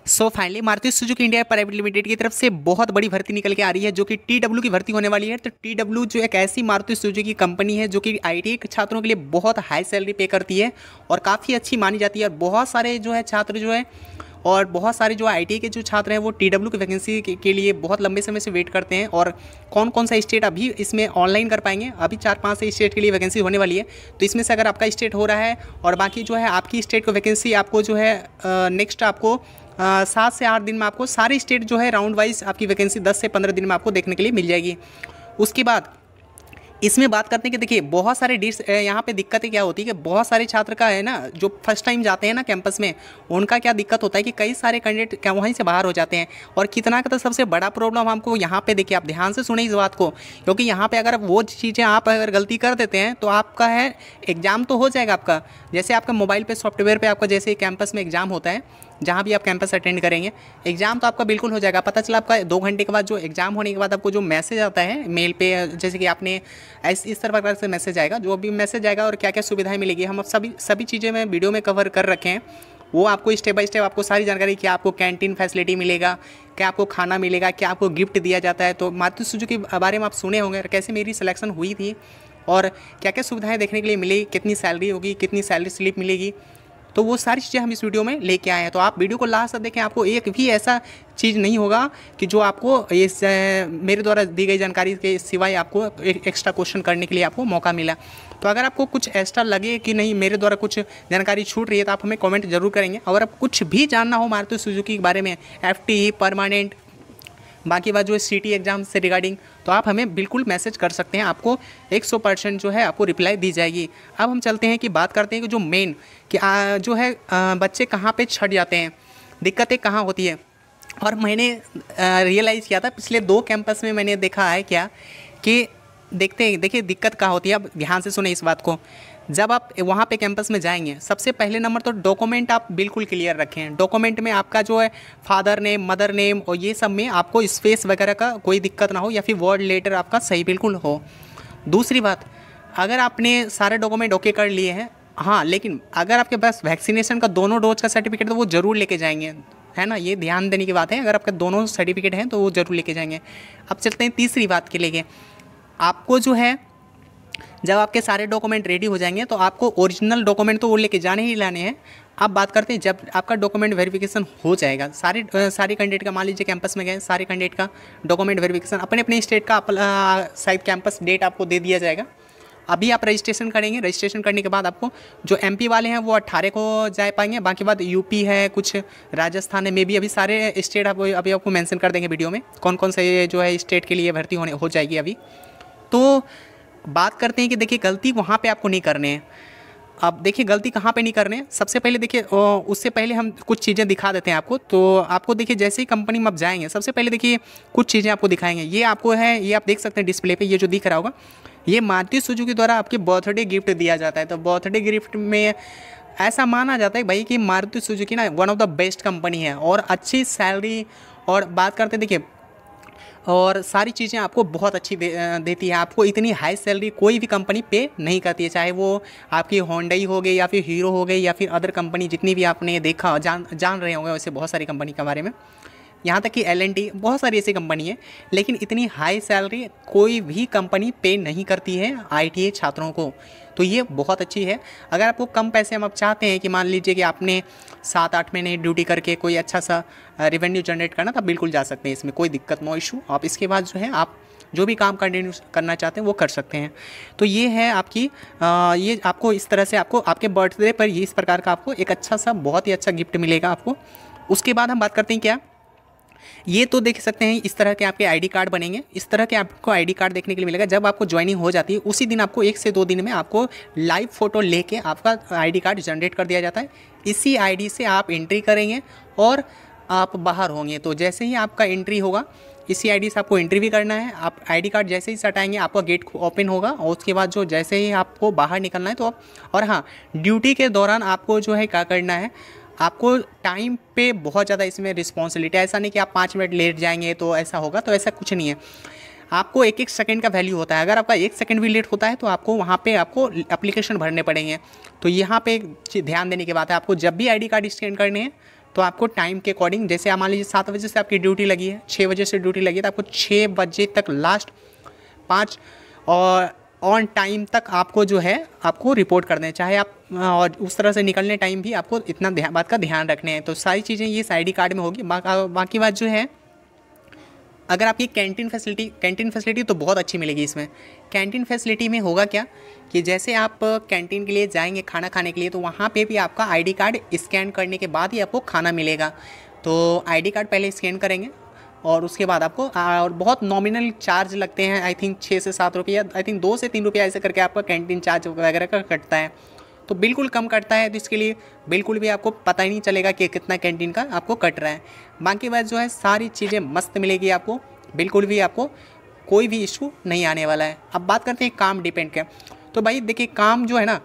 So finally Maruti Suzuki India private limited की तरफ से बहुत बड़ी भर्ती निकल के आ रही है जो कि टीडब्ल्यू की भर्ती होने वाली है। तो टीडब्ल्यू जो एक ऐसी मारुति सुजुकी कंपनी है जो कि आईटीआई के छात्रों के लिए बहुत हाई सैलरी पे करती है और काफ़ी अच्छी मानी जाती है। और बहुत सारे जो है छात्र जो है और बहुत सारे जो आईटीआई के जो छात्र हैं वो टीडब्ल्यू की वैकेंसी के लिए बहुत लंबे समय से वेट करते हैं। और कौन कौन सा स्टेट अभी इसमें ऑनलाइन कर पाएंगे, अभी 4-5 स्टेट के लिए वैकेंसी होने वाली है। तो इसमें से अगर आपका स्टेट हो रहा है और बाकी जो है आपकी स्टेट को वैकेंसी आपको जो है नेक्स्ट आपको 7 से 8 दिन में आपको सारे स्टेट जो है राउंड वाइज आपकी वैकेंसी 10 से 15 दिन में आपको देखने के लिए मिल जाएगी। उसके बाद इसमें बात करते हैं कि देखिए बहुत सारे यहाँ पे दिक्कतें क्या होती है कि बहुत सारे छात्र का है ना जो फर्स्ट टाइम जाते हैं ना कैंपस में, उनका क्या दिक्कत होता है कि कई सारे कैंडिडेट क्या वहीं से बाहर हो जाते हैं। और कितना का तो सबसे बड़ा प्रॉब्लम हमको यहाँ पे देखिए, आप ध्यान से सुने इस बात को, क्योंकि यहाँ पे अगर वो चीज़ें आप अगर गलती कर देते हैं तो आपका है एग्ज़ाम तो हो जाएगा आपका। जैसे आपका मोबाइल पे सॉफ्टवेयर पे आपका जैसे कैंपस में एग्ज़ाम होता है, जहाँ भी आप कैंपस अटेंड करेंगे एग्ज़ाम तो आपका बिल्कुल हो जाएगा। पता चला आपका 2 घंटे के बाद जो एग्ज़ाम होने के बाद आपको जो मैसेज आता है मेल पे, जैसे कि आपने इस तरह से मैसेज आएगा, जो भी मैसेज आएगा और क्या क्या सुविधाएं मिलेगी हम सभी चीज़ें मैं वीडियो में कवर कर रखे हैं। वो आपको स्टेप बाय स्टेप आपको सारी जानकारी, क्या आपको कैंटीन फैसिलिटी मिलेगा, क्या आपको खाना मिलेगा, क्या आपको गिफ्ट दिया जाता है। तो मारुति सुजुकी के बारे में आप सुने होंगे कैसे मेरी सिलेक्शन हुई थी और क्या क्या सुविधाएँ देखने के लिए मिली, कितनी सैलरी होगी, कितनी सैलरी स्लिप मिलेगी। तो वो सारी चीज़ें हम इस वीडियो में लेके आए हैं। तो आप वीडियो को लास्ट तक देखें, आपको एक भी ऐसा चीज़ नहीं होगा कि जो आपको इस मेरे द्वारा दी गई जानकारी के सिवाय आपको एक एक्स्ट्रा क्वेश्चन करने के लिए आपको मौका मिला। तो अगर आपको कुछ एक्स्ट्रा लगे कि नहीं मेरे द्वारा कुछ जानकारी छूट रही है तो आप हमें कमेंट जरूर करेंगे। अगर आप कुछ भी जानना हो मारुति सुजुकी के बारे में, एफटी परमानेंट, बाकी बात जो है सिटी एग्ज़ाम से रिगार्डिंग, तो आप हमें बिल्कुल मैसेज कर सकते हैं, आपको 100% जो है आपको रिप्लाई दी जाएगी। अब हम चलते हैं कि बात करते हैं कि जो मेन कि जो है बच्चे कहाँ पे छट जाते हैं, दिक्कतें कहाँ होती है। और मैंने रियलाइज़ किया था पिछले 2 कैंपस में, मैंने देखा है क्या कि देखिए दिक्कत कहाँ होती है। अब ध्यान से सुने इस बात को, जब आप वहाँ पे कैंपस में जाएंगे सबसे पहले नंबर तो डॉक्यूमेंट आप बिल्कुल क्लियर रखें। डॉक्यूमेंट में आपका जो है फादर नेम, मदर नेम और ये सब में आपको स्पेस वगैरह का कोई दिक्कत ना हो, या फिर वर्ड लेटर आपका सही बिल्कुल हो। दूसरी बात, अगर आपने सारे डॉक्यूमेंट ओके कर लिए हैं, हाँ, लेकिन अगर आपके पास वैक्सीनेशन का दोनों डोज का सर्टिफिकेट तो वो ज़रूर लेके जाएंगे, है ना, ये ध्यान देने की बात है। अगर आपके दोनों सर्टिफिकेट हैं तो वो ज़रूर लेके जाएंगे। अब चलते हैं तीसरी बात के लिए, आपको जो है जब आपके सारे डॉक्यूमेंट रेडी हो जाएंगे तो आपको ओरिजिनल डॉक्यूमेंट तो वो लेके जाने ही लाने हैं। अब बात करते हैं जब आपका डॉक्यूमेंट वेरिफिकेशन हो जाएगा, सारे कैंडिडेट का, मान लीजिए कैंपस में गए, सारे कैंडिडेट का डॉक्यूमेंट वेरिफिकेशन अपने अपने स्टेट का शायद कैंपस डेट आपको दे दिया जाएगा। अभी आप रजिस्ट्रेशन करेंगे, रजिस्ट्रेशन करने के बाद आपको जो एमपी वाले हैं वो 18 को जा पाएंगे, बाकी बात यूपी है, कुछ राजस्थान है, मे बी अभी सारे स्टेट अभी आपको मेंशन कर देंगे वीडियो में कौन कौन से जो है स्टेट के लिए भर्ती हो जाएगी अभी। तो बात करते हैं कि देखिए गलती वहाँ पे आपको नहीं करने हैं। अब देखिए गलती कहाँ पे नहीं करने हैं, सबसे पहले देखिए उससे पहले हम कुछ चीज़ें दिखा देते हैं आपको। तो आपको देखिए जैसे ही कंपनी में आप जाएंगे सबसे पहले देखिए कुछ चीज़ें आपको दिखाएंगे। ये आपको है, ये आप देख सकते हैं डिस्प्ले पे, ये जो दिख रहा होगा ये मारुति सुजुकी द्वारा आपके बर्थडे गिफ्ट दिया जाता है। तो बर्थडे गिफ्ट में ऐसा माना जाता है भाई कि मारुति सुजुकी ना one of the best company है और अच्छी सैलरी, और बात करते हैं देखिए और सारी चीज़ें आपको बहुत अच्छी देती है। आपको इतनी हाई सैलरी कोई भी कंपनी पे नहीं करती है, चाहे वो आपकी होंडई हो गई या फिर हीरो हो गई या फिर अदर कंपनी जितनी भी आपने देखा जान रहे होंगे वैसे बहुत सारी कंपनी के बारे में, यहाँ तक कि L&T, बहुत सारी ऐसी कंपनी है, लेकिन इतनी हाई सैलरी कोई भी कंपनी पे नहीं करती है ITA छात्रों को। तो ये बहुत अच्छी है। अगर आपको कम पैसे में आप चाहते हैं कि मान लीजिए कि आपने 7-8 महीने ड्यूटी करके कोई अच्छा सा रेवेन्यू जनरेट करना, तो आप बिल्कुल जा सकते हैं, इसमें कोई दिक्कत, नो इशू। आप इसके बाद जो है आप जो भी काम कंटिन्यू करना चाहते हैं वो कर सकते हैं। तो ये है आपकी ये आपको इस तरह से आपको आपके बर्थडे पर ये इस प्रकार का आपको एक अच्छा सा बहुत ही अच्छा गिफ्ट मिलेगा आपको। उसके बाद हम बात करते हैं क्या, ये तो देख सकते हैं इस तरह के आपके आईडी कार्ड बनेंगे। इस तरह के आपको आईडी कार्ड देखने के लिए मिलेगा। जब आपको ज्वाइनिंग हो जाती है उसी दिन आपको 1 से 2 दिन में आपको लाइव फ़ोटो लेके आपका आईडी कार्ड जनरेट कर दिया जाता है। इसी आईडी से आप एंट्री करेंगे और आप बाहर होंगे। तो जैसे ही आपका एंट्री होगा इसी आईडी से आपको एंट्री भी करना है। आप आईडी कार्ड जैसे ही सटाएंगे आपका गेट ओपन होगा और उसके बाद जो जैसे ही आपको बाहर निकलना है तो आप, और हाँ, ड्यूटी के दौरान आपको जो है क्या करना है, आपको टाइम पे बहुत ज़्यादा इसमें रिस्पॉन्सिबिलिटी है। ऐसा नहीं कि आप 5 मिनट लेट जाएंगे तो ऐसा होगा, तो ऐसा कुछ नहीं है। आपको 1-1 सेकंड का वैल्यू होता है। अगर आपका 1 सेकंड भी लेट होता है तो आपको वहाँ पे आपको एप्लीकेशन भरने पड़ेंगे। तो यहाँ पे ध्यान देने की बात है, आपको जब भी आईडी कार्ड स्कैन करने हैं तो आपको टाइम के अकॉर्डिंग, जैसे मान लीजिए 7 बजे से आपकी ड्यूटी लगी है, 6 बजे से ड्यूटी लगी है, तो आपको 6 बजे तक लास्ट 5 और ऑन टाइम तक आपको जो है आपको रिपोर्ट कर दें, चाहे आप और उस तरह से निकलने टाइम भी आपको इतना बात का ध्यान रखने हैं। तो सारी चीज़ें ये इस ID कार्ड में होगी। बाकी बात जो है, अगर आपकी कैंटीन फैसिलिटी तो बहुत अच्छी मिलेगी इसमें। कैंटीन फैसिलिटी में होगा क्या कि जैसे आप कैंटीन के लिए जाएंगे खाना खाने के लिए, तो वहाँ पे भी आपका ID कार्ड स्कैन करने के बाद ही आपको खाना मिलेगा। तो ID कार्ड पहले स्कैन करेंगे और उसके बाद आपको और बहुत नॉमिनल चार्ज लगते हैं, आई थिंक 6 से 7 रुपये, आई थिंक 2 से 3 रुपये ऐसे करके आपका कैंटीन चार्ज वगैरह का कटता है। तो बिल्कुल कम कटता है, तो इसके लिए बिल्कुल भी आपको पता ही नहीं चलेगा कि कितना कैंटीन का आपको कट रहा है। बाकी बात जो है, सारी चीज़ें मस्त मिलेगी आपको, बिल्कुल भी आपको कोई भी इशू नहीं आने वाला है। अब बात करते हैं काम डिपेंड का। तो भाई देखिए, काम जो है ना,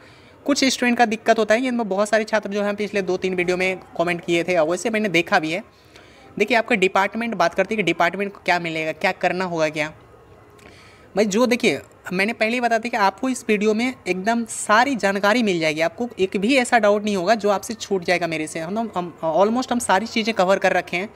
कुछ स्टूडेंट का दिक्कत होता है, इनमें बहुत सारे छात्र जो हैं पिछले 2-3 वीडियो में कमेंट किए थे और वैसे मैंने देखा भी है। देखिए, आपका डिपार्टमेंट बात करती है कि डिपार्टमेंट को क्या मिलेगा, क्या करना होगा क्या। भाई जो देखिए, मैंने पहले ही बता दिया कि आपको इस वीडियो में एकदम सारी जानकारी मिल जाएगी, आपको एक भी ऐसा डाउट नहीं होगा जो आपसे छूट जाएगा मेरे से। हम ऑलमोस्ट हम सारी चीज़ें कवर कर रखे हैं।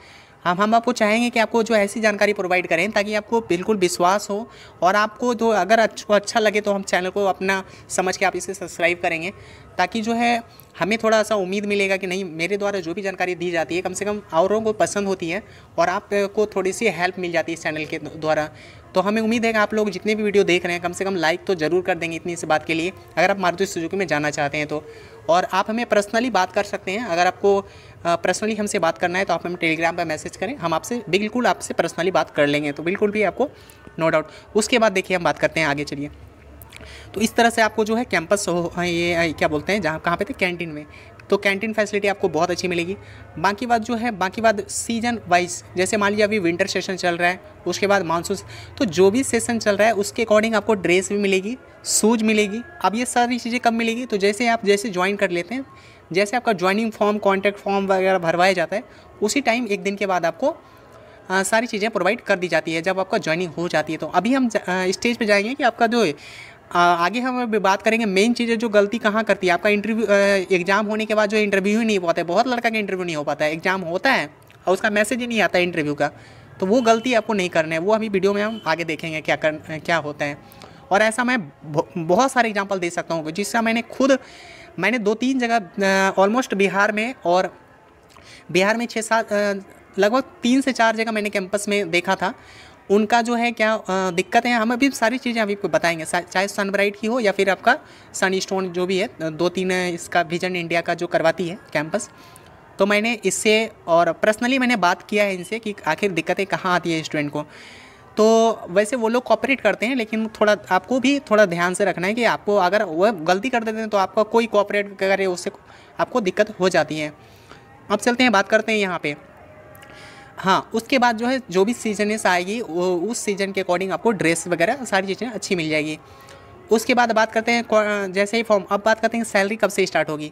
हम आपको चाहेंगे कि आपको जो ऐसी जानकारी प्रोवाइड करें ताकि आपको बिल्कुल विश्वास हो, और आपको जो अगर अच्छा लगे तो हम चैनल को अपना समझ के आप इसे सब्सक्राइब करेंगे, ताकि जो है हमें थोड़ा सा उम्मीद मिलेगा कि नहीं, मेरे द्वारा जो भी जानकारी दी जाती है कम से कम औरों को पसंद होती है और आपको थोड़ी सी हेल्प मिल जाती है इस चैनल के द्वारा। तो हमें उम्मीद है कि आप लोग जितने भी वीडियो देख रहे हैं कम से कम लाइक तो ज़रूर कर देंगे इतनी सी बात के लिए, अगर आप मारुति सुजुकी में जाना चाहते हैं तो। और आप हमें पर्सनली बात कर सकते हैं, अगर आपको पर्सनली हमसे बात करना है तो आप हमें टेलीग्राम पर मैसेज करें, हम आपसे बिल्कुल आपसे पर्सनली बात कर लेंगे, तो बिल्कुल भी आपको नो डाउट। उसके बाद देखिए हम बात करते हैं आगे, चलिए। तो इस तरह से आपको जो है कैंपस ये क्या बोलते हैं, जहाँ कहाँ पे थे, कैंटीन में। तो कैंटीन फैसिलिटी आपको बहुत अच्छी मिलेगी। बाकी बात सीजन वाइज, जैसे मान लीजिए अभी विंटर सेशन चल रहा है, उसके बाद मानसून, तो जो भी सेशन चल रहा है उसके अकॉर्डिंग आपको ड्रेस भी मिलेगी, शूज़ मिलेगी। अब ये सारी चीज़ें कब मिलेगी, तो जैसे ज्वाइन कर लेते हैं, जैसे आपका ज्वाइनिंग फॉर्म, कॉन्टैक्ट फॉर्म वगैरह भरवाया जाता है, उसी टाइम 1 दिन के बाद आपको सारी चीज़ें प्रोवाइड कर दी जाती है जब आपका ज्वाइनिंग हो जाती है। तो अभी हम स्टेज पे जाएंगे कि आपका जो आगे हम बात करेंगे मेन चीज़ें जो गलती कहाँ करती है। आपका इंटरव्यू एग्ज़ाम होने के बाद जो इंटरव्यू ही नहीं हो पाता है, बहुत लड़का का इंटरव्यू नहीं हो पाता है, एग्ज़ाम होता है और उसका मैसेज ही नहीं आता है इंटरव्यू का, तो वो गलती आपको नहीं करना है। वो अभी वीडियो में हम आगे देखेंगे क्या होता है। और ऐसा मैं बहुत सारे एग्जाम्पल दे सकता हूँ, जिसका मैंने 2-3 जगह ऑलमोस्ट बिहार में 6-7 लगभग 3 से 4 जगह मैंने कैंपस में देखा था। उनका जो है क्या दिक्कतें हैं, हम अभी सारी चीज़ें अभी बताएंगे, चाहे सनब्राइट की हो या फिर आपका सनस्टोन जो भी है, 2-3 इसका विजन इंडिया का जो करवाती है कैंपस। तो मैंने इससे और पर्सनली मैंने बात किया है इनसे कि आखिर दिक्कतें कहाँ आती है स्टूडेंट को। तो वैसे वो लोग कोऑपरेट करते हैं, लेकिन थोड़ा आपको भी थोड़ा ध्यान से रखना है कि आपको अगर वो गलती कर देते हैं तो आपका कोई कोऑपरेट करे, उससे आपको दिक्कत हो जाती है। अब चलते हैं, बात करते हैं यहाँ पे। हाँ, उसके बाद जो है जो भी सीजनेस आएगी वो उस सीज़न के अकॉर्डिंग आपको ड्रेस वगैरह सारी चीज़ें अच्छी मिल जाएगी। उसके बाद बात करते हैं जैसे ही फॉर्म, अब बात करते हैं सैलरी कब से स्टार्ट होगी।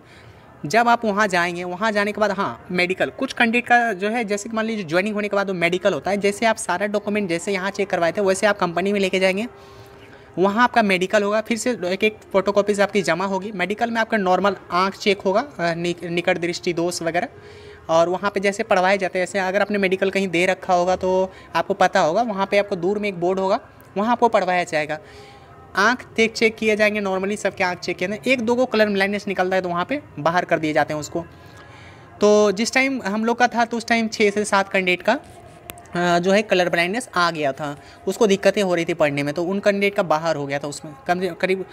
जब आप वहाँ जाएंगे, वहाँ जाने के बाद हाँ मेडिकल, कुछ कैंडिडेट का जो है जैसे कि मान लीजिए ज्वाइनिंग होने के बाद वो मेडिकल होता है, जैसे आप सारा डॉक्यूमेंट जैसे यहाँ चेक करवाए थे वैसे आप कंपनी में लेके जाएंगे, वहाँ आपका मेडिकल होगा, फिर से एक फ़ोटोकॉपीज़ आपकी जमा होगी। मेडिकल में आपका नॉर्मल आँख चेक होगा, निकट दृष्टि दोष वगैरह, और वहाँ पे जैसे पढ़वाए जाते हैं, जैसे अगर आपने मेडिकल कहीं दे रखा होगा तो आपको पता होगा, वहाँ पे आपको दूर में एक बोर्ड होगा, वहाँ आपको पढ़वाया जाएगा। आँख चेक किए जाएंगे, नॉर्मली सबके आँख चेक किए जाएंगे, 1-2 को कलर ब्लाइंडनेस निकलता है तो वहाँ पे बाहर कर दिए जाते हैं उसको। तो जिस टाइम हम लोग का था तो उस टाइम 6 से 7 कैंडिडेट का जो है कलर ब्लाइंडनेस आ गया था, उसको दिक्कतें हो रही थी पढ़ने में, तो उन कैंडिडेट का बाहर हो गया था। उसमें करीब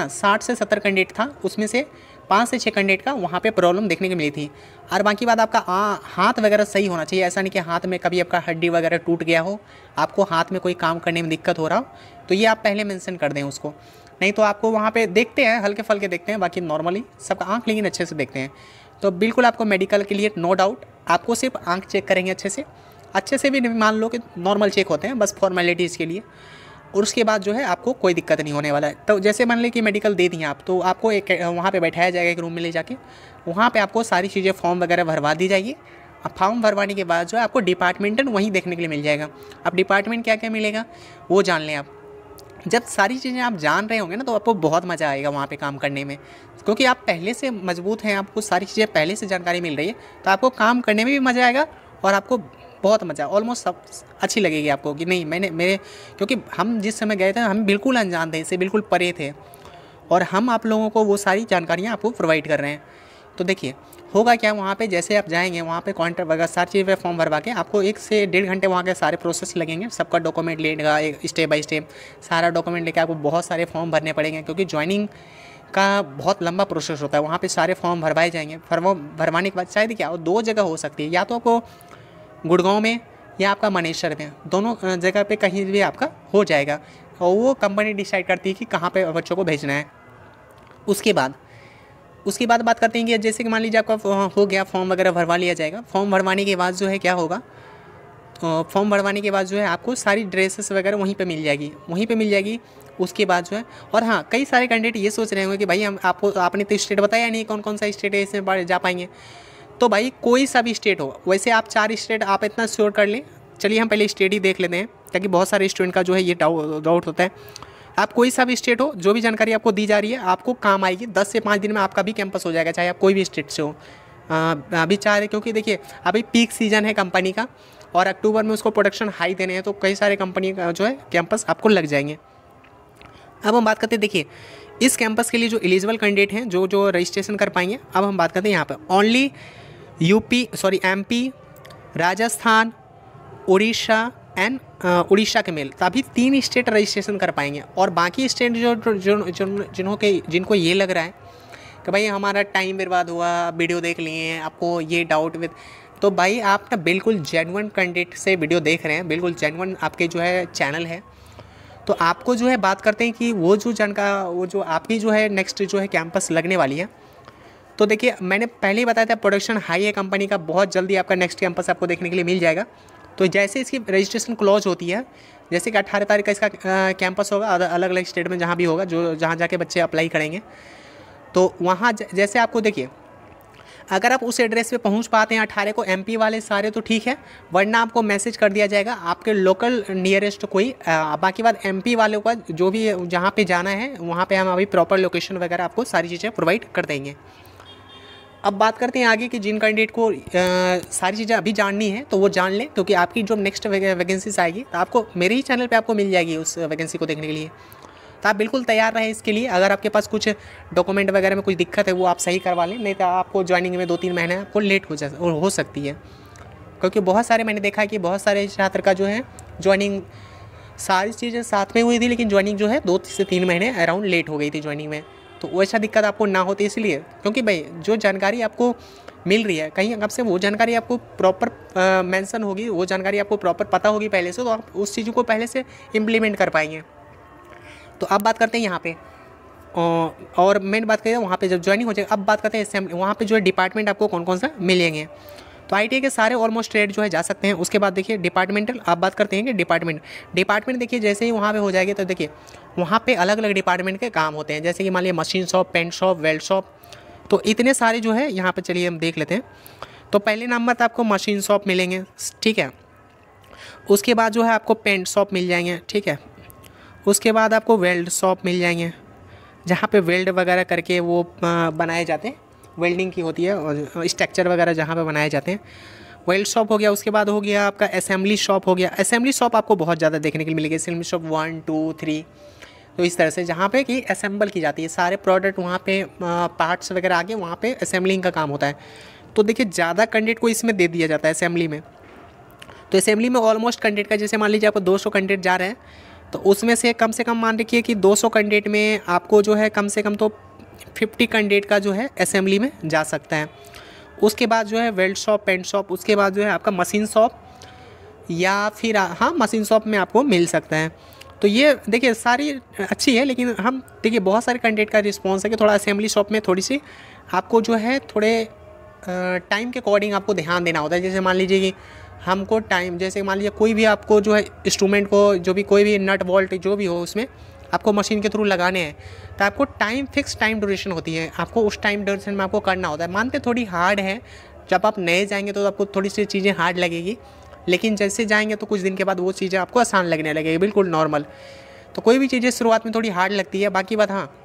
60 से 70 कैंडिडेट था, उसमें से 5 से 6 कैंडिडेट का वहाँ पे प्रॉब्लम देखने को मिली थी। और बाकी बात आपका हाथ वगैरह सही होना चाहिए, ऐसा नहीं कि हाथ में कभी आपका हड्डी वगैरह टूट गया हो, आपको हाथ में कोई काम करने में दिक्कत हो रहा हो, तो ये आप पहले मेंशन कर दें उसको, नहीं तो आपको वहाँ पे देखते हैं हल्के फल्के देखते हैं, बाकी नॉर्मली सबका आँख लेकिन अच्छे से देखते हैं। तो बिल्कुल आपको मेडिकल के लिए नो डाउट आपको सिर्फ आँख चेक करेंगे अच्छे से भी मान लो कि नॉर्मल चेक होते हैं बस फॉर्मेलिटीज़ के लिए, और उसके बाद जो है आपको कोई दिक्कत नहीं होने वाला है। तो जैसे मान लें कि मेडिकल दे दिए आप, तो आपको एक वहाँ पे बैठाया जाएगा एक रूम में ले जाके, वहाँ पे आपको सारी चीज़ें फॉर्म वगैरह भरवा दी जाएगी। अब फॉर्म भरवाने के बाद जो है आपको डिपार्टमेंटल वहीं देखने के लिए मिल जाएगा। अब डिपार्टमेंट क्या क्या मिलेगा वो जान लें आप। जब सारी चीज़ें आप जान रहे होंगे ना तो आपको बहुत मज़ा आएगा वहाँ पे काम करने में, क्योंकि आप पहले से मजबूत हैं, आपको सारी चीज़ें पहले से जानकारी मिल रही है, तो आपको काम करने में भी मज़ा आएगा और आपको बहुत मज़ा ऑलमोस्ट सब अच्छी लगेगी आपको कि नहीं मैंने मेरे, क्योंकि हम जिस समय गए थे हम बिल्कुल अनजान थे, इससे बिल्कुल परे थे और हम आप लोगों को वो सारी जानकारियाँ आपको प्रोवाइड कर रहे हैं। तो देखिए होगा क्या, वहाँ पे जैसे आप जाएंगे वहाँ पे कॉन्ट्रैक्ट वगैरह सारी चीज़ें फॉर्म भरवा के आपको 1 से 1.5 घंटे वहाँ के सारे प्रोसेस लगेंगे, सबका डॉक्यूमेंट लेगा स्टेप बाय स्टेप, सारा डॉक्यूमेंट लेके आपको बहुत सारे फॉर्म भरने पड़ेंगे, क्योंकि ज्वाइनिंग का बहुत लंबा प्रोसेस होता है। वहाँ पे सारे फॉर्म भरवाए जाएंगे, फॉर्म भरवाने के बाद शायद क्या 2 जगह हो सकती है, या तो आपको गुड़गांव में या आपका मानेसर में, दोनों जगह पे कहीं भी आपका हो जाएगा और वो कंपनी डिसाइड करती है कि कहाँ पे बच्चों को भेजना है। उसके बाद बात करते हैं कि जैसे कि मान लीजिए आपका हो गया, फॉर्म वगैरह भरवा लिया जाएगा। फॉर्म भरवाने के बाद जो है क्या होगा, फॉर्म भरवाने के बाद जो है आपको सारी ड्रेसेस वगैरह वहीं पे मिल जाएगी। उसके बाद जो है, और हाँ कई सारे कैंडिडेट ये सोच रहे होंगे कि भाई हम आपने तो स्टेट बताया नहीं कौन कौन सा स्टेट है इसमें जा पाएंगे। तो भाई कोई सा भी स्टेट हो, वैसे आप 4 स्टेट आप इतना श्योर कर लें। चलिए हम पहले स्टेट ही देख लेते हैं, ताकि बहुत सारे स्टूडेंट का जो है ये डाउट होता है। आप कोई सा भी स्टेट हो, जो भी जानकारी आपको दी जा रही है आपको काम आएगी। 10 से 5 दिन में आपका भी कैंपस हो जाएगा, चाहे आप कोई भी स्टेट से हो। अभी चाह रहे, क्योंकि देखिए अभी पीक सीजन है कंपनी का और अक्टूबर में उसको प्रोडक्शन हाई देने हैं, तो कई सारे कंपनी का जो है कैंपस आपको लग जाएंगे। अब हम बात करते हैं, देखिए इस कैंपस के लिए जो एलिजिबल कैंडिडेट हैं जो रजिस्ट्रेशन कर पाएंगे। अब हम बात करते हैं यहाँ पर only MP, Rajasthan, Orissa and Orissa के मेल, तभी 3 स्टेट रजिस्ट्रेशन कर पाएंगे। और बाकी स्टेट जिनको ये लग रहा है कि भाई हमारा टाइम बर्बाद हुआ, वीडियो देख लिए, आपको ये डाउट विद, तो भाई आप ना बिल्कुल जेन्युइन कैंडिडेट से वीडियो देख रहे हैं, बिल्कुल जेन्युइन आपके जो है चैनल है। तो आपको जो है बात करते हैं कि वो जो आपकी जो है नेक्स्ट जो है कैंपस लगने वाली है। तो देखिए मैंने पहले ही बताया था प्रोडक्शन हाई है कंपनी का, बहुत जल्दी आपका नेक्स्ट कैंपस आपको देखने के लिए मिल जाएगा। तो जैसे इसकी रजिस्ट्रेशन क्लोज होती है, जैसे कि 18 तारीख का इसका कैंपस होगा, अलग अलग स्टेट में जहाँ भी होगा, जहाँ जाके बच्चे अप्लाई करेंगे, तो वहाँ जैसे आपको देखिए अगर आप उस एड्रेस पे पहुँच पाते हैं 18 को MP वाले सारे तो ठीक है, वरना आपको मैसेज कर दिया जाएगा आपके लोकल नियरेस्ट कोई। बाकी बात MP वालों का जो भी जहाँ पे जाना है वहाँ पे हम अभी प्रॉपर लोकेशन वगैरह आपको सारी चीज़ें प्रोवाइड कर देंगे। अब बात करते हैं आगे कि जिन कैंडिडेट को सारी चीज़ें अभी जाननी है तो वो जान लें, क्योंकि आपकी जो नेक्स्ट वैकेंसीज आएगी तो आपको मेरे ही चैनल पे आपको मिल जाएगी उस वैकेंसी को देखने के लिए। तो आप बिल्कुल तैयार रहें इसके लिए। अगर आपके पास कुछ डॉक्यूमेंट वगैरह में कुछ दिक्कत है वो आप सही करवा लें, नहीं तो आपको ज्वाइनिंग में 2-3 महीने आपको लेट हो सकती है, क्योंकि बहुत सारे मैंने देखा है कि बहुत सारे छात्र का जो है ज्वाइनिंग सारी चीज़ें साथ में हुई थी, लेकिन ज्वाइनिंग जो है 2 से 3 महीने अराउंड लेट हो गई थी ज्वाइनिंग में। तो वैसा दिक्कत आपको ना होती इसलिए, क्योंकि भाई जो जानकारी आपको मिल रही है कहीं अब से वो जानकारी आपको प्रॉपर मेंशन होगी, वो जानकारी आपको प्रॉपर पता होगी पहले से, तो आप उस चीज़ को पहले से इम्प्लीमेंट कर पाएंगे। तो अब बात करते हैं यहाँ पे और मेन बात करें वहाँ पे जब ज्वाइनिंग हो जाए। अब बात करते हैं असेंबली, वहाँ पे जो है डिपार्टमेंट आपको कौन कौन सा मिलेंगे। तो ITI के सारे ऑलमोस्ट ट्रेड जो है जा सकते हैं। उसके बाद देखिए डिपार्टमेंटल, आप बात करते हैं कि डिपार्टमेंट देखिए जैसे ही वहाँ पे हो जाएगी तो देखिए वहाँ पे अलग अलग डिपार्टमेंट के काम होते हैं, जैसे कि मान लीजिए machine shop, paint shop, weld shop, तो इतने सारे जो है यहाँ पे चलिए हम देख लेते हैं। तो पहले नंबर पर आपको मशीन शॉप मिलेंगे, ठीक है। उसके बाद जो है आपको पेंट शॉप मिल जाएंगे, ठीक है। उसके बाद आपको वेल्ड शॉप मिल जाएंगे, जहाँ पे वेल्ड वगैरह करके वो बनाए जाते हैं, वेल्डिंग की होती है और स्ट्रक्चर वगैरह जहाँ पे बनाए जाते हैं, वेल्ड शॉप हो गया। उसके बाद हो गया आपका असेंबली शॉप हो गया। असेंबली शॉप आपको बहुत ज़्यादा देखने के लिए मिलेगी, असेंबली शॉप 1, 2, 3, तो इस तरह से जहाँ पे कि असेंबल की जाती है सारे प्रोडक्ट, वहाँ पे पार्ट्स वगैरह आगे वहाँ पे असेंबलिंग का काम होता है। तो देखिए ज़्यादा कैंडिडेट को इसमें दे दिया जाता है असेंबली में। तो असेंबली में ऑलमोस्ट कैंडिडेट का, जैसे मान लीजिए आपको 200 कैंडिडेट जा रहे हैं, तो उसमें से कम मान रखिए कि 200 कैंडिडेट में आपको जो है कम से कम तो 50 कैंडिडेट का जो है असेंबली में जा सकता है। उसके बाद जो है वेल्ड शॉप, पेंट शॉप, उसके बाद जो है आपका मशीन शॉप या फिर हाँ मशीन शॉप में आपको मिल सकता है। तो ये देखिए सारी अच्छी है, लेकिन हम देखिए बहुत सारे कैंडिडेट का रिस्पॉन्स है कि थोड़ा असेंबली शॉप में थोड़ी सी आपको जो है थोड़े टाइम के अकॉर्डिंग आपको ध्यान देना होता है। जैसे मान लीजिए कि हमको टाइम, जैसे मान लीजिए कोई भी आपको जो है इंस्ट्रूमेंट को जो भी कोई भी नट बोल्ट जो भी हो उसमें आपको मशीन के थ्रू लगाने हैं, तो आपको फिक्स टाइम ड्यूरेशन होती है, आपको उस टाइम ड्यूरेशन में आपको करना होता है। मानते थोड़ी हार्ड है, जब आप नए जाएंगे तो आपको थोड़ी सी चीज़ें हार्ड लगेगी, लेकिन जैसे जाएंगे तो कुछ दिन के बाद वो चीज़ें आपको आसान लगने लगेगी, बिल्कुल नॉर्मल। तो कोई भी चीज़ें शुरुआत में थोड़ी हार्ड लगती है। बाकी बात, हाँ,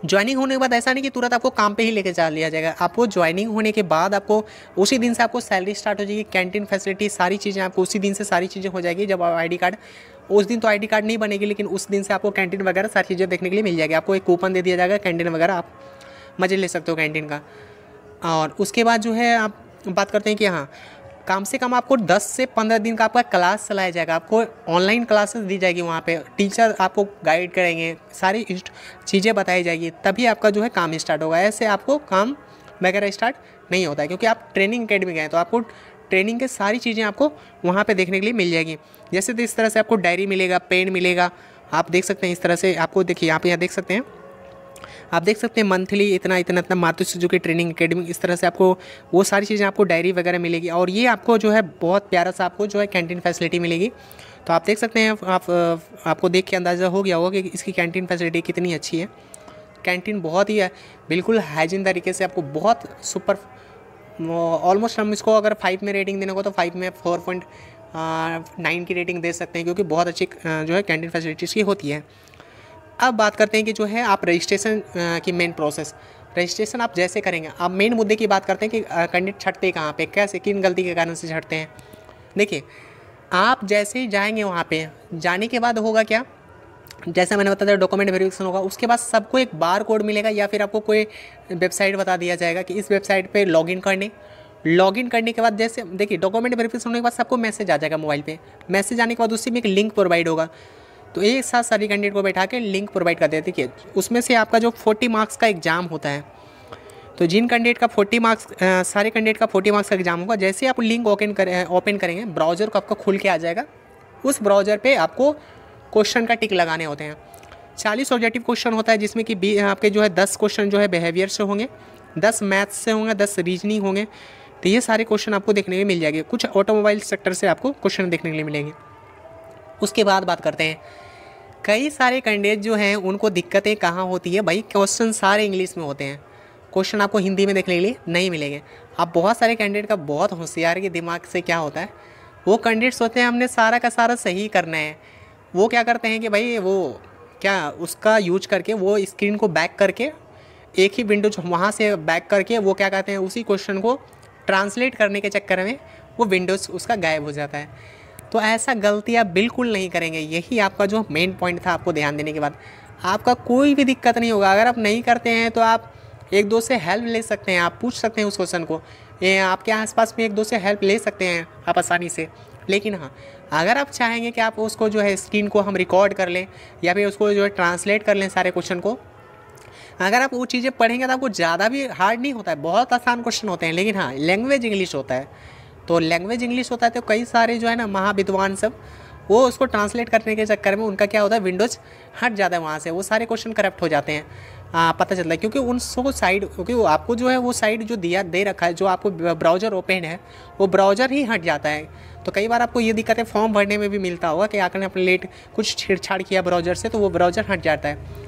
ज्वाइनिंग होने के बाद ऐसा नहीं कि तुरंत आपको काम पे ही लेके जा लिया जाएगा। आपको ज्वाइनिंग होने के बाद आपको उसी दिन से आपको सैलरी स्टार्ट हो जाएगी, कैंटीन फैसिलिटी सारी चीज़ें आपको उसी दिन से सारी चीज़ें हो जाएगी। जब आप ID कार्ड, उस दिन तो ID कार्ड नहीं बनेगी, लेकिन उस दिन से आपको कैंटीन वगैरह सारी चीज़ें देखने के लिए मिल जाएगी। आपको एक कूपन दे दिया जाएगा कैंटीन वगैरह, आप मज़े ले सकते हो कैंटीन का। और उसके बाद जो है आप बात करते हैं कि हाँ, कम से कम आपको 10 से 15 दिन का आपका क्लास चलाया जाएगा। आपको ऑनलाइन क्लासेस दी जाएगी, वहाँ पे टीचर आपको गाइड करेंगे, सारी चीज़ें बताई जाएगी, तभी आपका जो है काम स्टार्ट होगा। ऐसे आपको काम वगैरह स्टार्ट नहीं होता है, क्योंकि आप ट्रेनिंग अकेडमी गए तो आपको ट्रेनिंग के सारी चीज़ें आपको वहाँ पे देखने के लिए मिल जाएगी। जैसे तो इस तरह से आपको डायरी मिलेगा, पेन मिलेगा, आप देख सकते हैं इस तरह से आपको, देखिए यहाँ देख सकते हैं, आप देख सकते हैं मंथली इतना इतना इतना मारुति सुजुकी ट्रेनिंग एकेडमी, इस तरह से आपको वो सारी चीज़ें आपको डायरी वगैरह मिलेगी। और ये आपको जो है बहुत प्यारा सा आपको जो है कैंटीन फैसिलिटी मिलेगी। तो आप देख सकते हैं, आपको देख के अंदाज़ा हो गया होगा कि इसकी कैंटीन फैसिलिटी कितनी अच्छी है। कैंटीन बहुत ही है, बिल्कुल हाइजीन तरीके से आपको बहुत सुपर, ऑलमोस्ट हम इसको अगर 5 में रेटिंग देने को तो 5 में 4.9 की रेटिंग दे सकते हैं, क्योंकि बहुत अच्छी जो है कैंटीन फैसिलिटीज़ की होती है। अब बात करते हैं कि जो है आप रजिस्ट्रेशन की मेन प्रोसेस, रजिस्ट्रेशन आप जैसे करेंगे, आप मेन मुद्दे की बात करते हैं कि कैंडिडेट छटते कहाँ पे, कैसे, किन गलती के कारण से छटते हैं। देखिए, आप जैसे ही जाएंगे वहाँ पे, जाने के बाद होगा क्या, जैसे मैंने बताया डॉक्यूमेंट वेरिफिकेशन होगा, उसके बाद सबको एक बार कोड मिलेगा या फिर आपको कोई वेबसाइट बता दिया जाएगा कि इस वेबसाइट पर लॉगिन करने के बाद, जैसे देखिए डॉक्यूमेंट वेरिफिकेशन होने के बाद सबको मैसेज आ जाएगा मोबाइल पे। मैसेज आने के बाद उसी में एक लिंक प्रोवाइड होगा, तो एक साथ सारी कैंडिडेट को बैठा के लिंक प्रोवाइड कर देते हैं। उसमें से आपका जो 40 मार्क्स का एग्ज़ाम होता है, तो जिन कैंडिडेट का 40 मार्क्स, सारे कैंडिडेट का 40 मार्क्स का एग्जाम होगा, जैसे ही आप लिंक ओपन करेंगे, ब्राउज़र को आपका खुल के आ जाएगा। उस ब्राउज़र पे आपको क्वेश्चन का टिक लगाने होते हैं। 40 ऑब्जेक्टिव क्वेश्चन होता है, जिसमें कि आपके जो है 10 क्वेश्चन जो है बिहेवियर से होंगे, 10 मैथ्स से होंगे, 10 रीजनिंग होंगे। तो ये सारे क्वेश्चन आपको देखने के लिए मिल जाएंगे। कुछ ऑटोमोबाइल सेक्टर से आपको क्वेश्चन देखने के लिए मिलेंगे। उसके बाद बात करते हैं, कई सारे कैंडिडेट जो हैं उनको दिक्कतें कहाँ होती है भाई, क्वेश्चन सारे इंग्लिश में होते हैं, क्वेश्चन आपको हिंदी में देखने के लिए नहीं मिलेंगे। अब बहुत सारे कैंडिडेट का बहुत होशियार के दिमाग से क्या होता है, वो कैंडिडेट सोचते हैं हमने सारा का सारा सही करना है। वो क्या करते हैं कि भाई वो क्या उसका यूज करके वो स्क्रीन को बैक करके, एक ही विंडो वहाँ से बैक करके वो क्या कहते हैं, उसी क्वेश्चन को ट्रांसलेट करने के चक्कर में वो विंडोज़ उसका गायब हो जाता है। तो ऐसा गलतियाँ बिल्कुल नहीं करेंगे। यही आपका जो मेन पॉइंट था, आपको ध्यान देने के बाद आपका कोई भी दिक्कत नहीं होगा। अगर आप नहीं करते हैं तो आप एक दो से हेल्प ले सकते हैं, आप पूछ सकते हैं उस क्वेश्चन को, ये आपके आसपास में एक दो से हेल्प ले सकते हैं आप आसानी से। लेकिन हाँ, अगर आप चाहेंगे कि आप उसको जो है स्क्रीन को हम रिकॉर्ड कर लें या फिर उसको जो है ट्रांसलेट कर लें सारे क्वेश्चन को, अगर आप वो चीज़ें पढ़ेंगे तो आपको ज़्यादा भी हार्ड नहीं होता है, बहुत आसान क्वेश्चन होते हैं। लेकिन हाँ, लैंग्वेज इंग्लिश होता है, तो लैंग्वेज इंग्लिश होता है तो कई सारे जो है ना महाविद्वान सब वो उसको ट्रांसलेट करने के चक्कर में उनका क्या होता है, विंडोज़ हट जाता है वहाँ से, वो सारे क्वेश्चन करप्ट हो जाते हैं। पता चलता है, क्योंकि उन सबको साइड, क्योंकि वो आपको जो है वो साइड जो दे रखा है, जो आपको ब्राउज़र ओपन है वो ब्राउज़र ही हट जाता है। तो कई बार आपको ये दिक्कतें फॉर्म भरने में भी मिलता होगा कि आपने अपने लेट कुछ छेड़छाड़ किया ब्राउज़र से, तो वो ब्राउज़र हट जाता है।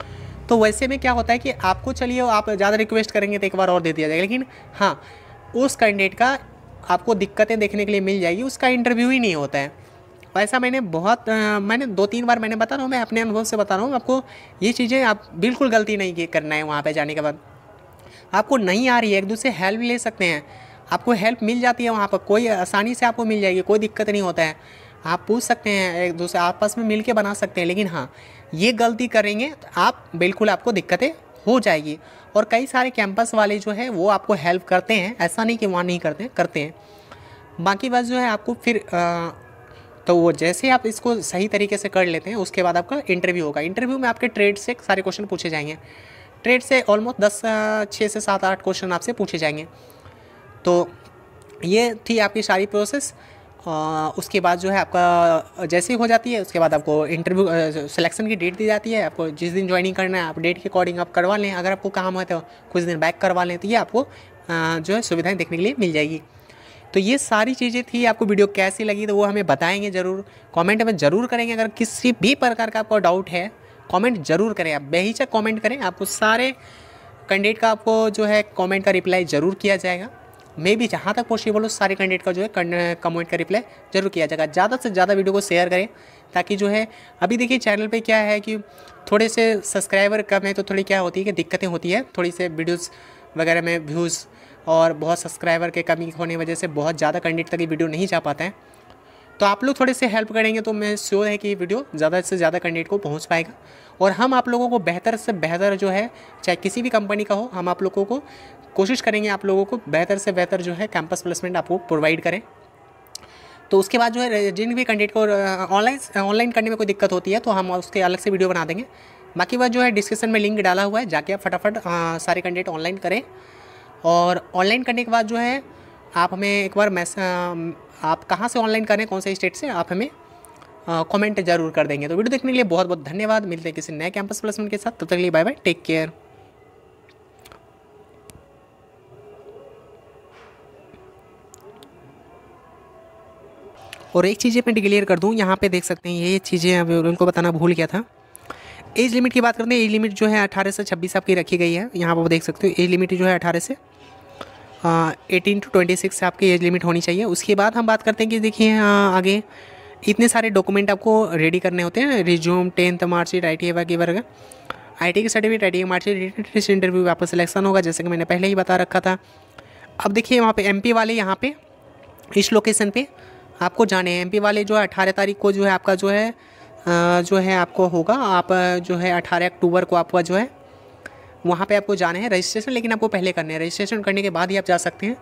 तो वैसे में क्या होता है कि आपको, चलिए आप ज़्यादा रिक्वेस्ट करेंगे तो एक बार और दे दिया जाएगा, लेकिन हाँ, उस कैंडिडेट का आपको दिक्कतें देखने के लिए मिल जाएगी, उसका इंटरव्यू ही नहीं होता है। ऐसा मैंने 2-3 बार मैंने बता रहा हूँ, मैं अपने अनुभव से बता रहा हूँ आपको, ये चीज़ें आप बिल्कुल गलती नहीं करना है। वहाँ पे जाने के बाद आपको नहीं आ रही है, एक दूसरे हेल्प ले सकते हैं, आपको हेल्प मिल जाती है वहाँ पर, कोई आसानी से आपको मिल जाएगी, कोई दिक्कत नहीं होता है। आप पूछ सकते हैं, एक दूसरे आपस में मिल के बना सकते हैं। लेकिन हाँ, ये गलती करेंगे तो आप बिल्कुल आपको दिक्कतें हो जाएगी। और कई सारे कैंपस वाले जो है वो आपको हेल्प करते हैं, ऐसा नहीं कि वहाँ नहीं करते हैं। बाकी बात जो है आपको फिर तो वो जैसे आप इसको सही तरीके से कर लेते हैं, उसके बाद आपका इंटरव्यू होगा। इंटरव्यू में आपके ट्रेड से सारे क्वेश्चन पूछे जाएंगे, ट्रेड से ऑलमोस्ट 6 से 7-8 क्वेश्चन आपसे पूछे जाएंगे। तो ये थी आपकी सारी प्रोसेस। उसके बाद जो है आपका जैसे ही हो जाती है, उसके बाद आपको इंटरव्यू सिलेक्शन की डेट दी जाती है। आपको जिस दिन ज्वाइनिंग करना है आप डेट के अकॉर्डिंग आप करवा लें, अगर आपको काम है तो कुछ दिन बैक करवा लें, तो ये आपको जो है सुविधाएं देखने के लिए मिल जाएगी। तो ये सारी चीज़ें थी। आपको वीडियो कैसी लगी तो वो हमें बताएंगे ज़रूर, कमेंट में ज़रूर करेंगे। अगर किसी भी प्रकार का आपको डाउट है कमेंट ज़रूर करें, आप बेहिचक कमेंट करें, आपको सारे कैंडिडेट का आपको जो है कमेंट का रिप्लाई ज़रूर किया जाएगा। मे भी जहाँ तक पॉसिबल हो सारे कैंडिडेट का जो है कमेंट का रिप्लाई जरूर किया जाएगा। ज़्यादा से ज़्यादा वीडियो को शेयर करें ताकि जो है अभी देखिए चैनल पे क्या है कि थोड़े से सब्सक्राइबर कम है तो थोड़ी क्या होती है कि दिक्कतें होती है थोड़ी से वीडियोज़ वगैरह में व्यूज़, और बहुत सब्सक्राइबर के कमी होने की वजह से बहुत ज़्यादा कैंडिडेट तक ये वीडियो नहीं जा पाता है। तो आप लोग थोड़े से हेल्प करेंगे तो मैं श्योर है कि ये वीडियो ज़्यादा से ज़्यादा कैंडिडेट को पहुंच पाएगा, और हम आप लोगों को बेहतर से बेहतर जो है चाहे किसी भी कंपनी का हो, हम आप लोगों को कोशिश करेंगे आप लोगों को बेहतर से बेहतर जो है कैंपस प्लेसमेंट आपको प्रोवाइड करें। तो उसके बाद जो है जिन भी कैंडिडेट को ऑनलाइन करने में कोई दिक्कत होती है तो हम उसके अलग से वीडियो बना देंगे। बाकी बात जो है डिस्क्रिप्शन में लिंक डाला हुआ है, जाके आप फटाफट सारे कैंडिडेट ऑनलाइन करें। और ऑनलाइन करने के बाद जो है आप हमें एक बार आप कहाँ से ऑनलाइन करें, कौन से स्टेट से, आप हमें कमेंट जरूर कर देंगे। तो वीडियो देखने के लिए बहुत बहुत धन्यवाद। मिलते हैं किसी नए कैंपस प्लेसमेंट के साथ, तब तक के लिए बाय बाय, टेक केयर। और एक चीज़ें मैं डिक्लेयर कर दूं, यहाँ पे देख सकते हैं ये चीज़ें अभी उनको बताना भूल गया था। एज लिमिट की बात करते हैं, एज लिमिट जो है 18 से 26 आपकी रखी गई है। यहाँ पर देख सकते हो एज लिमिट जो है 18 से 18 to 26 से आपकी एज लिमिट होनी चाहिए। उसके बाद हम बात करते हैं कि देखिए आगे इतने सारे डॉक्यूमेंट आपको रेडी करने होते हैं, रिज्यूम, 10th मार्कशीट, ITI वगैरह, ITI की सर्टिफिकेट, ITI मार्कशीट, इंटरव्यू आपका सिलेक्शन होगा जैसे कि मैंने पहले ही बता रखा था। अब देखिए वहाँ पे MP वाले यहाँ पे इस लोकेशन पे आपको जाने हैं। MP वाले जो है 18 तारीख को जो है आपका जो है आपको होगा, आप जो है 18 अक्टूबर को आपका जो है वहाँ पे आपको जाना है रजिस्ट्रेशन, लेकिन आपको पहले करने हैं। रजिस्ट्रेशन करने के बाद ही आप जा सकते हैं।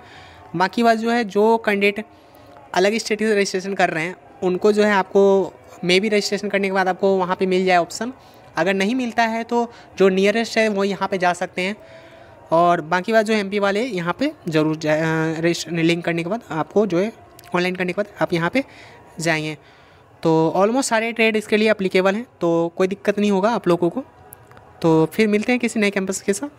बाकी बात जो है जो कैंडिडेट अलग स्टेट से रजिस्ट्रेशन कर रहे हैं उनको जो है आपको मे भी रजिस्ट्रेशन करने के बाद आपको वहाँ पे मिल जाए ऑप्शन। अगर नहीं मिलता है तो जो नियरेस्ट है वो यहाँ पे जा सकते हैं। और बाकी बात जो MP वाले यहाँ पे ज़रूर लिंक करने के बाद आपको जो है ऑनलाइन करने के बाद आप यहाँ पे जाएंगे। तो ऑलमोस्ट सारे ट्रेड इसके लिए अप्लीकेबल हैं, तो कोई दिक्कत नहीं होगा आप लोगों को। तो फिर मिलते हैं किसी नए कैंपस के साथ।